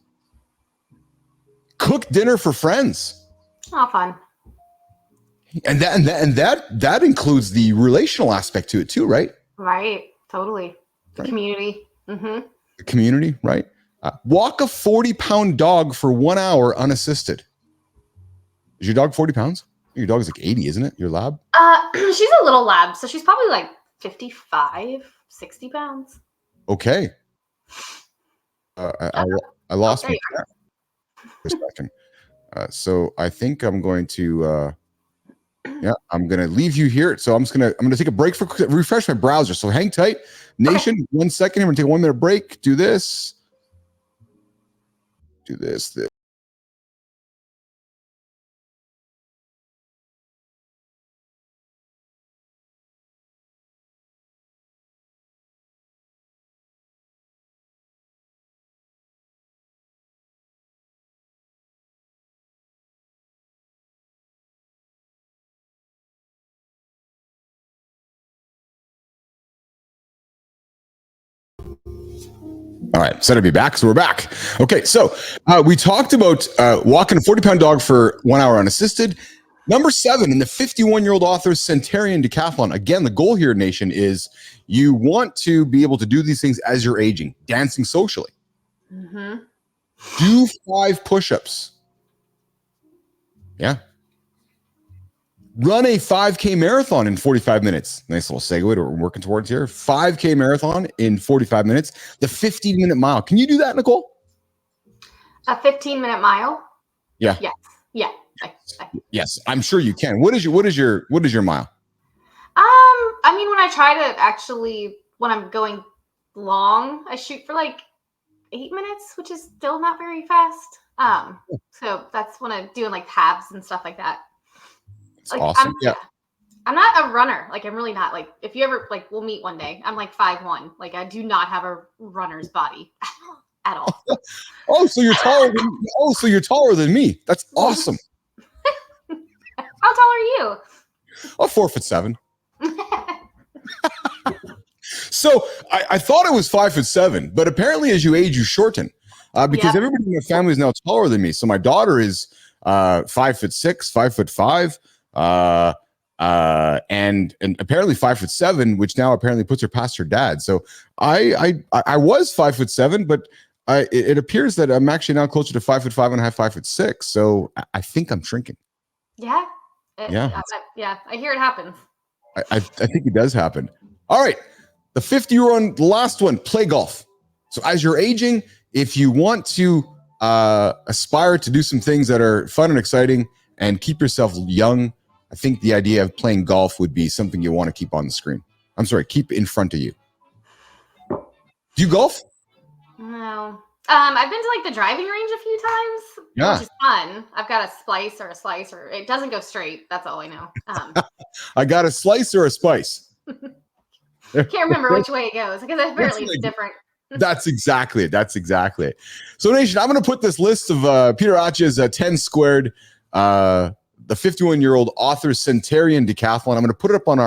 Cook dinner for friends. Oh, fun. And that includes the relational aspect to it too, right? Right. Totally. The community. The community, right? Walk a 40-pound dog for 1 hour unassisted. Is your dog 40 pounds? Your dog is like 80, isn't it? Your lab? She's a little lab, so she's probably like 55, 60 pounds. Okay. I lost my there cat for a second. So I think I'm going to I'm gonna leave you here. So I'm gonna take a break for refresh my browser. So hang tight, nation. 1 second. I'm gonna take a 1 minute break. Do this. Do this. All right, so to be back. So we're back. Okay, so we talked about walking a 40-pound dog for 1 hour unassisted. Number 7 in the 51-year-old author's Centenarian Decathlon. Again, the goal here, nation, is you want to be able to do these things as you're aging, dancing socially. Mm-hmm. Do 5 push-ups. Yeah. Run a 5K marathon in 45 minutes. Nice little segue to what we're working towards here. 5K marathon in 45 minutes. The 15-minute mile. Can you do that, Nicole? A 15-minute mile? Yeah. Yes. Yeah. Yes, I'm sure you can. What is your mile? I mean, when I try to actually, when I'm going long, I shoot for like 8 minutes, which is still not very fast. So that's when I'm doing like halves and stuff like that. It's Like awesome. I'm not a runner. Like I'm really not. Like if you ever like, we'll meet one day. I'm like 5'1". Like I do not have a runner's body at all. So you're taller than me. That's awesome. How tall are you? 4'7". So I thought it was 5'7", but apparently as you age, you shorten. Because everybody in my family is now taller than me. So my daughter is 5'6", 5'5", and apparently 5'7", which now apparently puts her past her dad. So I was 5'7", but it appears that I'm actually now closer to 5'5" and a half, 5'6". So I think I'm shrinking. Yeah. Yeah. I hear it happens. I think it does happen. All right. The 50-year-old, the last one, play golf. So as you're aging, if you want to aspire to do some things that are fun and exciting and keep yourself young, I think the idea of playing golf would be something you want to keep on the screen. I'm sorry, keep in front of you. Do you golf? No. I've been to like the driving range a few times, which is fun. I've got a splice, or it doesn't go straight. That's all I know. I got a slice or a spice. Can't remember which way it goes because apparently it's different. That's exactly it. So, nation, I'm going to put this list of Peter Attia's 10 squared, the 51-year-old author's Centenarian Decathlon. I'm going to put it up on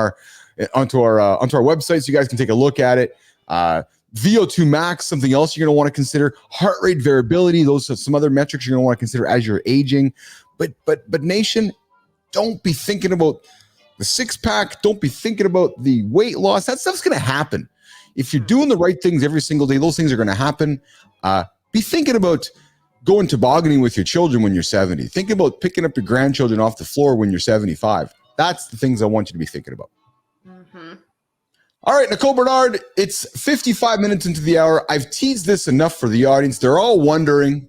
onto our website so you guys can take a look at it. VO2 max, something else you're going to want to consider. Heart rate variability, those are some other metrics you're going to want to consider as you're aging. But nation, don't be thinking about the six-pack. Don't be thinking about the weight loss. That stuff's going to happen. If you're doing the right things every single day, those things are going to happen. Be thinking about going tobogganing with your children when you're 70. Think about picking up your grandchildren off the floor when you're 75. That's the things I want you to be thinking about. Mm-hmm. All right, Nicole Bernard, it's 55 minutes into the hour. I've teased this enough for the audience. They're all wondering.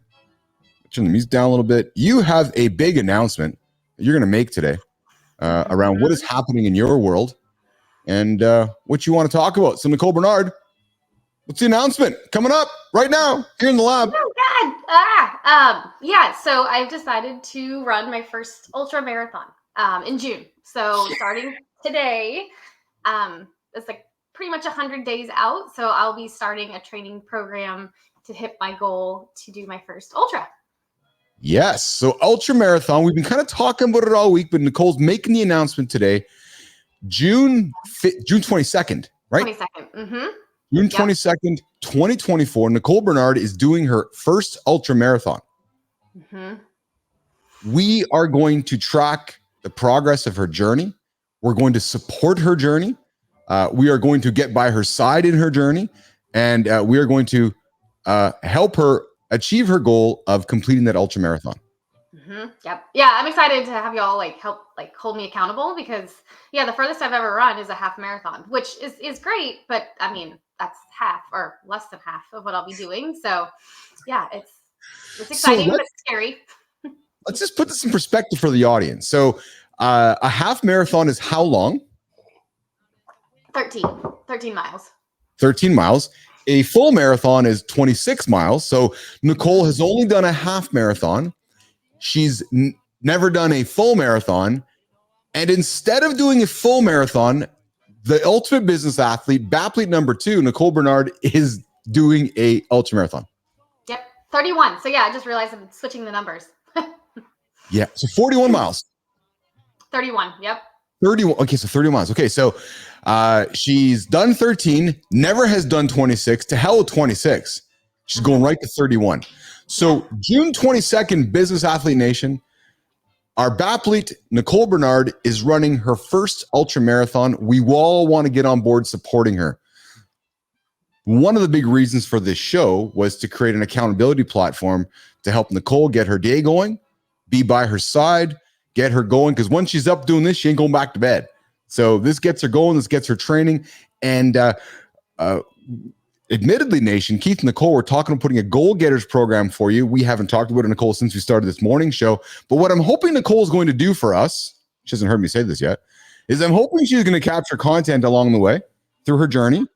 Turn the music down a little bit. You have a big announcement that you're going to make today around what is happening in your world and what you want to talk about. So, Nicole Bernard, what's the announcement coming up right now here in the lab? Oh, God. So I've decided to run my first ultra marathon in June. So starting today, it's like pretty much 100 days out. So I'll be starting a training program to hit my goal to do my first ultra. Yes. So ultra marathon, we've been kind of talking about it all week, but Nicole's making the announcement today, June 22nd, right? 22nd. Mm-hmm. June 22nd, 2024. Nicole Bernard is doing her first ultra marathon. Mm-hmm. We are going to track the progress of her journey. We're going to support her journey. We are going to get by her side in her journey, and we are going to help her achieve her goal of completing that ultra marathon. Mm-hmm. Yep. Yeah, I'm excited to have y'all help hold me accountable because the furthest I've ever run is a half marathon, which is great. But I mean, that's half or less than half of what I'll be doing. So yeah, it's exciting, but scary. Let's just put this in perspective for the audience. So a half marathon is how long? 13 miles. 13 miles. A full marathon is 26 miles. So Nicole has only done a half marathon. She's never done a full marathon. And instead of doing a full marathon, the ultimate business athlete, BAPL number 2, Nicole Bernard, is doing a ultra marathon. Yep, 31. So yeah, I just realized I'm switching the numbers. Yeah, so 41 miles. 31, yep. 31. Okay, so 30 miles. Okay, so she's done 13, never has done 26. To hell with 26. She's going right to 31. So June 22nd, Business Athlete Nation, our BAPL Nicole Bernard is running her first ultra marathon. We all want to get on board supporting her. One of the big reasons for this show was to create an accountability platform to help Nicole get her day going, be by her side, get her going. Because once she's up doing this, she ain't going back to bed. So this gets her going. This gets her training. And admittedly, Nation, Keith and Nicole, we're talking about putting a Goal Getters program for you. We haven't talked about it, Nicole, since we started this morning show. But what I'm hoping Nicole is going to do for us, she hasn't heard me say this yet, is I'm hoping she's going to capture content along the way through her journey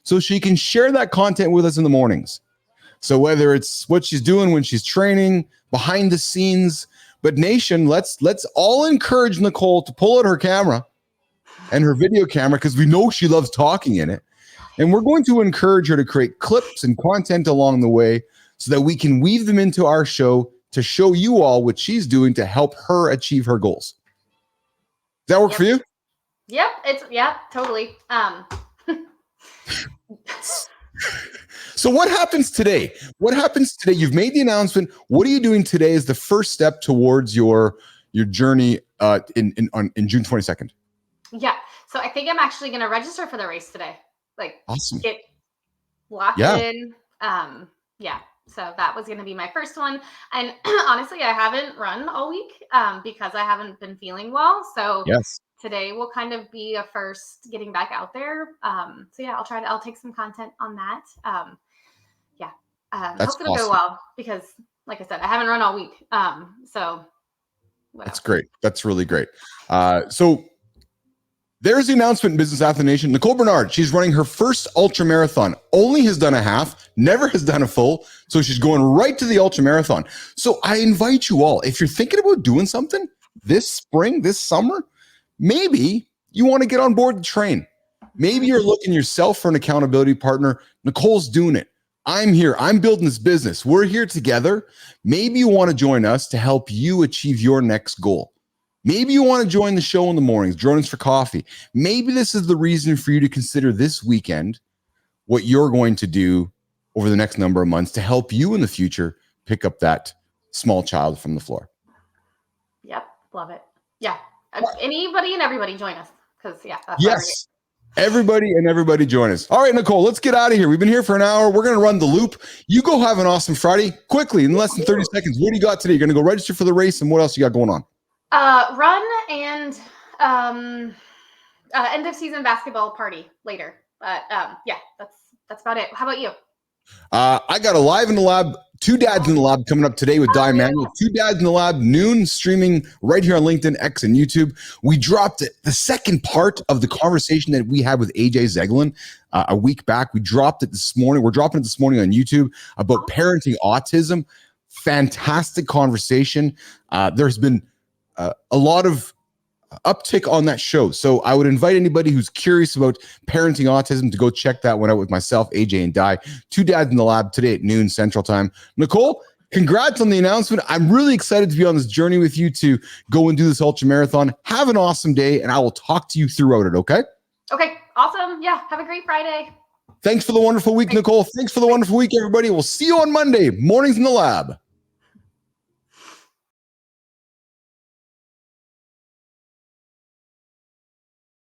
so she can share that content with us in the mornings. So whether it's what she's doing when she's training, behind the scenes, but Nation, let's all encourage Nicole to pull out her camera and her video camera because we know she loves talking in it. And we're going to encourage her to create clips and content along the way so that we can weave them into our show to show you all what she's doing to help her achieve her goals. Does that work for you? Yep, totally. So what happens today? You've made the announcement. What are you doing today as the first step towards your journey in June 22nd? Yeah. So I think I'm actually going to register for the race today. Like, awesome. Get locked in. So that was going to be my first one. And honestly, I haven't run all week because I haven't been feeling well. So today will kind of be a first getting back out there. So yeah, I'll take some content on that. Hope it'll go well because like I said, I haven't run all week. So that's great. That's really great. So there's the announcement in Business Athlete Nation. Nicole Bernard, she's running her first ultra marathon, only has done a half, never has done a full. So she's going right to the ultra marathon. So I invite you all, if you're thinking about doing something this spring, this summer, maybe you want to get on board the train. Maybe you're looking yourself for an accountability partner. Nicole's doing it. I'm here. I'm building this business. We're here together. Maybe you want to join us to help you achieve your next goal. Maybe you want to join the show in the mornings, join us for coffee. Maybe this is the reason for you to consider this weekend what you're going to do over the next number of months to help you in the future pick up that small child from the floor. Yep. Love it. Yeah. Anybody and everybody join us because yes. Everybody join us. All right, Nicole, let's get out of here. We've been here for an hour. We're going to run the loop. You go have an awesome Friday. Quickly, in less than 30 seconds, what do you got today? You're going to go register for the race, and what else you got going on? Run and end of season basketball party later. But that's about it. How about you? I got a live in the lab, 2 Dads in the Lab coming up today with Di Manuel. 2 Dads in the Lab, noon, streaming right here on LinkedIn, X, and YouTube. We dropped the second part of the conversation that we had with AJ Zeglin a week back. We dropped it this morning. We're dropping it this morning on YouTube about parenting autism. Fantastic conversation. There's been a lot of uptick on that show. So I would invite anybody who's curious about parenting autism to go check that one out with myself, AJ, and Di. 2 Dads in the Lab today at noon Central Time. Nicole, congrats on the announcement. I'm really excited to be on this journey with you to go and do this ultra marathon. Have an awesome day, and I will talk to you throughout it, okay? Okay, awesome. Yeah, have a great Friday. Thanks for the wonderful week, Nicole. Thanks for the wonderful week, everybody. We'll see you on Monday. Mornings in the Lab.